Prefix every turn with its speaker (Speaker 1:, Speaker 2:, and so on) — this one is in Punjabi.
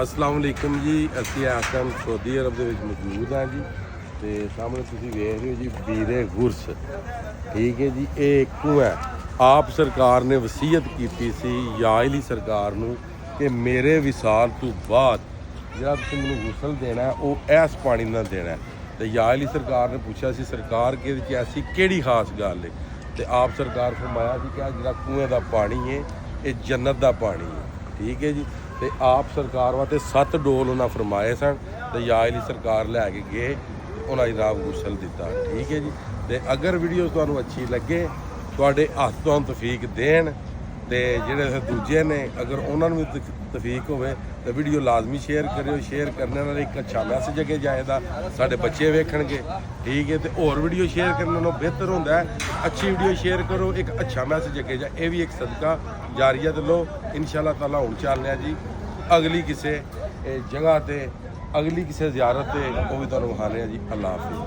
Speaker 1: अस्सलाम वालेकुम जी। ਅਸੀਂ ਇਸ ਟਾਈਮ ਸਾਊਦੀ ਅਰਬ ਦੇ ਵਿੱਚ ਮੌਜੂਦ ਹਾਂ ਜੀ ਤੇ ਸਾਹਮਣੇ ਤੁਸੀਂ ਵੇਖ ਰਹੇ ਹੋ ਜੀ ਬੀਰੇ ਗੁਰਸ। ਠੀਕ ਹੈ ਜੀ, ਇਹ ਇੱਕੋ ਹੈ। ਆਪ ਸਰਕਾਰ ਨੇ ਵਸੀਅਤ ਕੀਤੀ ਸੀ ਯਾਇਲੀ ਸਰਕਾਰ ਨੂੰ ਕਿ ਮੇਰੇ ਵਿਸਾਲ ਤੋਂ ਬਾਅਦ ਜਿਹੜਾ ਤੁਸੀਂ ਮੈਨੂੰ ਗੁਸਲ ਦੇਣਾ ਉਹ ਇਸ ਪਾਣੀ ਨਾਲ ਦੇਣਾ। ਤੇ ਯਾਇਲੀ ਸਰਕਾਰ ਨੇ ਪੁੱਛਿਆ ਸੀ ਸਰਕਾਰ ਕਿ ਇਹਦੇ 'ਚ ਐਸੀ ਕਿਹੜੀ ਖਾਸ ਗੱਲ ਹੈ, ਤੇ ਆਪ ਸਰਕਾਰ ਫਰਮਾਇਆ ਸੀ ਕਿ ਜਿਹੜਾ ਕੂਏ ਦਾ ਪਾਣੀ ਹੈ ਇਹ ਜੰਨਤ ਦਾ ਪਾਣੀ ਹੈ। ਠੀਕ ਹੈ ਜੀ, ਤੇ ਆਪ ਸਰਕਾਰ ਵਾਸਤੇ 7 ਡੋਲ ਉਹਨਾਂ ਫਰਮਾਏ ਸਨ ਤੇ ਯਾਇਲੀ ਸਰਕਾਰ ਲੈ ਕੇ ਗਏ, ਉਹਨਾਂ ਜਨਾਬ ਗੁਸਲ ਦਿੱਤਾ। ਠੀਕ ਹੈ ਜੀ, ਤੇ ਅਗਰ ਵੀਡੀਓ ਤੁਹਾਨੂੰ ਅੱਛੀ ਲੱਗੇ, ਤੁਹਾਡੇ ਹੱਥ ਤੋਂ ਤੌਫੀਕ ਦੇਣ, ਤੇ ਜਿਹੜੇ ਦੂਜੇ ਨੇ ਅਗਰ ਉਹਨਾਂ ਨੂੰ ਵੀ ਤੌਫੀਕ ਹੋਵੇ ਤਾਂ ਵੀਡੀਓ ਲਾਜ਼ਮੀ ਸ਼ੇਅਰ ਕਰਿਓ। ਸ਼ੇਅਰ ਕਰਨ ਨਾਲ ਇੱਕ ਅੱਛਾ ਮੈਸੇਜ ਅੱਗੇ ਜਾਏਗਾ, ਸਾਡੇ ਬੱਚੇ ਵੇਖਣਗੇ। ਠੀਕ ਹੈ, ਤੇ ਹੋਰ ਵੀਡੀਓ ਸ਼ੇਅਰ ਕਰਨ ਨਾਲੋਂ ਬਿਹਤਰ ਹੁੰਦਾ ਹੈ ਅੱਛੀ ਵੀਡੀਓ ਸ਼ੇਅਰ ਕਰੋ, ਇੱਕ ਅੱਛਾ ਮੈਸੇਜ ਅੱਗੇ ਜਾ। ਇਹ ਵੀ ਇੱਕ ਸਦਕਾ ਜਾਰੀਆ ਤੇ ਲਓ ਇਨਸ਼ਾਅੱਲਾ ਤਾਲਾ। ਹੁਣ ਚੱਲਦੇ ਹਾਂ ਜੀ ਅਗਲੀ ਕਿਸੇ ਜਗ੍ਹਾ ਤੇ, ਅਗਲੀ ਕਿਸੇ ਜ਼ਿਆਰਤ ਤੇ, ਉਹ ਵੀ ਤੁਹਾਨੂੰ ਵਿਖਾਣੇ ਆ ਜੀ। ਅੱਲਾ ਹਾਫਿਜ਼।